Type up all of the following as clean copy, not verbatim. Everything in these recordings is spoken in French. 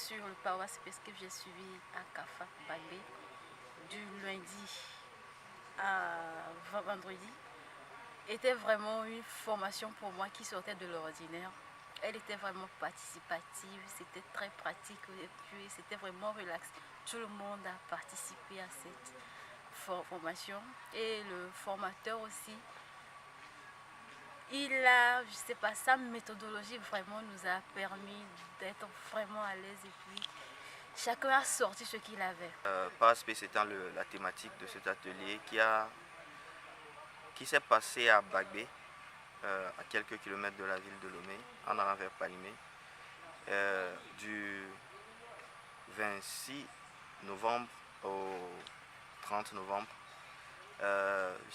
sur le Power Space que j'ai suivi à Kafa Bagbé du lundi à vendredi était vraiment une formation pour moi qui sortait de l'ordinaire. Elle était vraiment participative, c'était très pratique et puis c'était vraiment relax. Tout le monde a participé à cette formation et le formateur aussi. Il a, je sais pas, sa méthodologie vraiment nous a permis d'être vraiment à l'aise et puis chacun a sorti ce qu'il avait. Power Space étant la thématique de cet atelier qui s'est passé à Bagbé, à quelques kilomètres de la ville de Lomé, en allant vers Palimé, du 26 novembre au 30 novembre.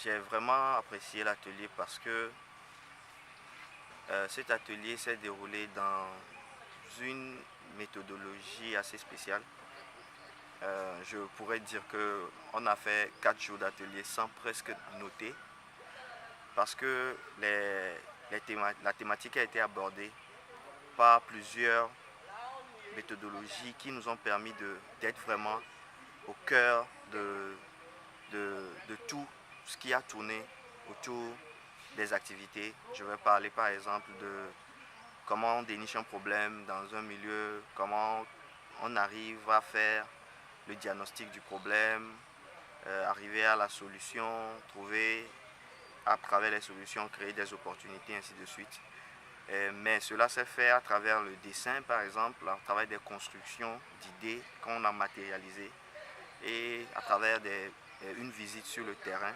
J'ai vraiment apprécié l'atelier parce que cet atelier s'est déroulé dans une méthodologie assez spéciale. Je pourrais dire qu'on a fait 4 jours d'atelier sans presque noter parce que la thématique a été abordée par plusieurs méthodologies qui nous ont permis d'être vraiment au cœur de tout ce qui a tourné autour des activités. Je vais parler par exemple de comment on déniche un problème dans un milieu, comment on arrive à faire le diagnostic du problème, arriver à la solution, trouver à travers les solutions, créer des opportunités, ainsi de suite. Mais cela s'est fait à travers le dessin, par exemple, à travers des constructions d'idées qu'on a matérialisées et à travers une visite sur le terrain.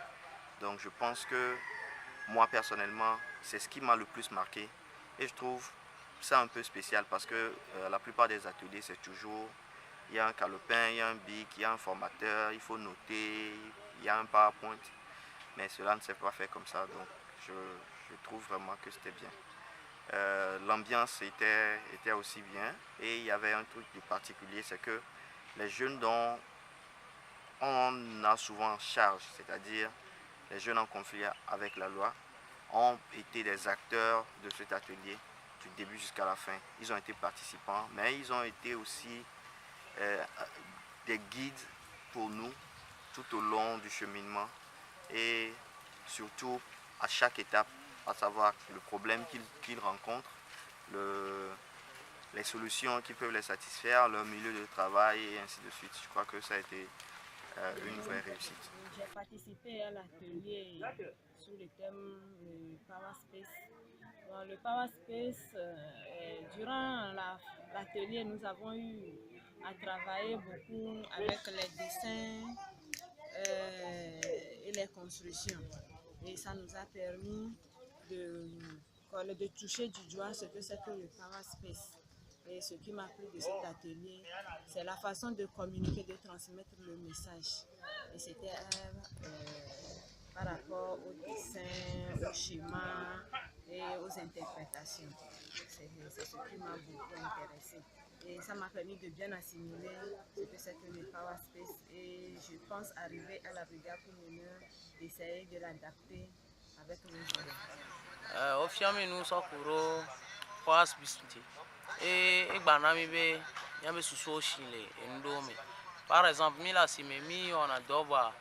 Donc je pense que moi personnellement, c'est ce qui m'a le plus marqué et je trouve ça un peu spécial parce que la plupart des ateliers, c'est toujours, il y a un calepin, il y a un bic, il y a un formateur, il faut noter, il y a un PowerPoint, mais cela ne s'est pas fait comme ça, donc je trouve vraiment que c'était bien. L'ambiance était aussi bien et il y avait un truc de particulier, c'est que les jeunes dont on a souvent en charge, c'est-à-dire les jeunes en conflit avec la loi, ont été des acteurs de cet atelier du début jusqu'à la fin. Ils ont été participants, mais ils ont été aussi des guides pour nous tout au long du cheminement et surtout à chaque étape, à savoir le problème qu'ils rencontrent, les solutions qui peuvent les satisfaire, leur milieu de travail et ainsi de suite. Je crois que ça a été une vraie réussite. J'ai participé à l'atelier sur le thème Power Space. Dans le Power Space, durant l'atelier, nous avons eu à travailler beaucoup avec les dessins et les constructions. Et ça nous a permis de toucher du doigt ce que c'est que le Power Space. Et ce qui m'a plu de cet atelier, c'est la façon de communiquer, de transmettre le message. Et c'était par rapport au dessin, au schéma et aux interprétations. C'est ce qui m'a beaucoup intéressé. Et ça m'a permis de bien assimiler ce que c'est que le Power Space. Et je pense arriver à la brigade pour d'essayer de l'adapter avec nos élèves. Au fur et à mesure que Power Space et gbanami be nyabe susu shile endome par exemple mi la si me mi on a doba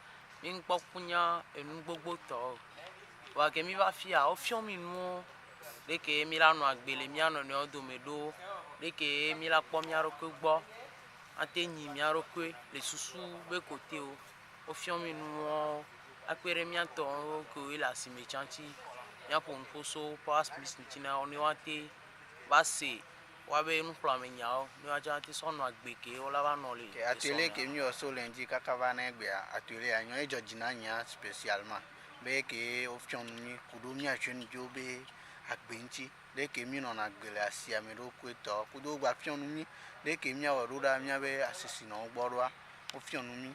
mi nkpokunya enu gbogbo to wa ke mi va fia o fion mi nu de ke mi la no agbele mi ano ne odome do de ke mi la kpo mi aroko gbo atenyi mi aroko le susu be kote o fion mi nu akpere mi ato ko ila si me chanti ya pon poso Power Space ntina oni wate ba se wabe nous plamenyao nous aja ti sonu agbeke ola ba no le atelier ke mi oso lundi kaka va na egbe atelier anyo e jojina nya spécialement be ke option ni kudo mi achun jobe agbenti de ke mi no na gbele asia mi ro kweto kudo gba option mi de ke mi awo roda mi abe asisi no gboro option mi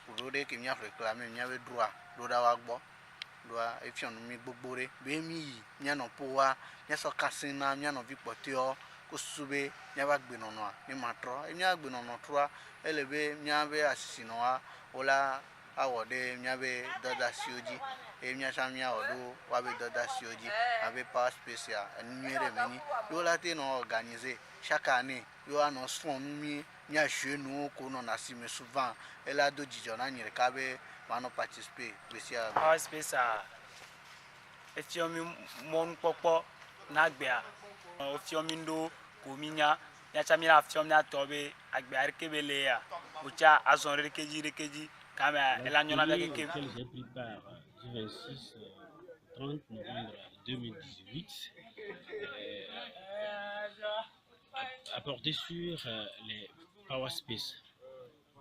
kudo de ke mi réclamer mi abe droit roda wa gbo doa option mi gbogbore be mi mi no po wa mi so kasina mi no vi potio sube nyaba gbenono ni matro emi agbenono troa elebe nyabe asisinoa ola awode miabe doda sioji e mia chamia odo wabe doda sioji avec pas spécial numéro meni yo la te no organiser chaque année yo annonce fond mi mia jeune ko no na sime souvent et la do dijona nyere kabe mano participer spécial pas spécial e fiomi mon popo na gbea o fiomi ndo ko minya ya chamira fiomi na tobe agbe arkebele ya ucha azon rekeji quand elle a j'ai pris part du 26 au 30 novembre 2018 a porté sur les Power Space.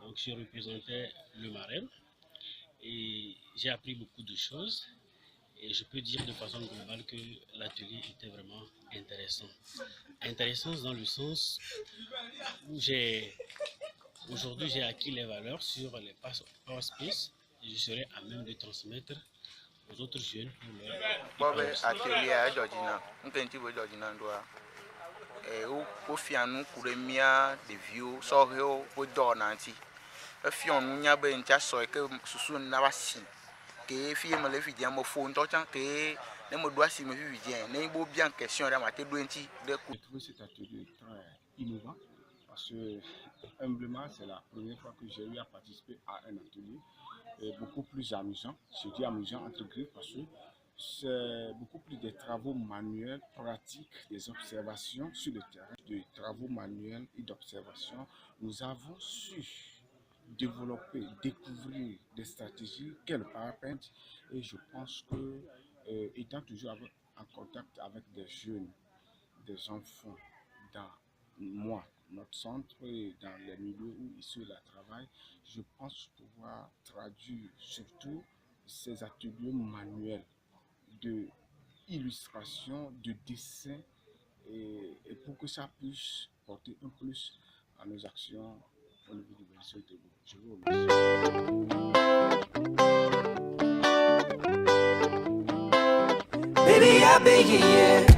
Donc je représentais le Marem et j'ai appris beaucoup de choses et je peux dire de façon globale que l'atelier était vraiment intéressant. Intéressant dans le sens où aujourd'hui j'ai acquis les valeurs sur les Power Space et je serai à même de transmettre aux autres jeunes pour leur atelier à Georgina. On peut Georgina doit au fianou couremia de vieux soreo au dornanti. E fion nya be ntia so ke susu na wasi ke fi me le vidien mo fo nto chan ke ne mo doit si me vidien ne bo bien question da maté doenti de coup. Je trouve cet atelier très innovant parce que humblement c'est la première fois que j'ai eu à participer à un atelier beaucoup plus amusant, je dis amusant entre griffes parce que c'est beaucoup plus des travaux manuels, pratiques, des observations sur le terrain, des travaux manuels et d'observation. Nous avons su développer, découvrir des stratégies qu'elle parapente et je pense que étant toujours en contact avec des jeunes, des enfants dans notre centre et dans les milieux où ils se la travaillent, je pense pouvoir traduire surtout ces ateliers manuels de illustration, de dessin et pour que ça puisse porter un plus à nos actions au niveau du Berceau Togo. Je vous remercie. Baby, I beg you, yeah.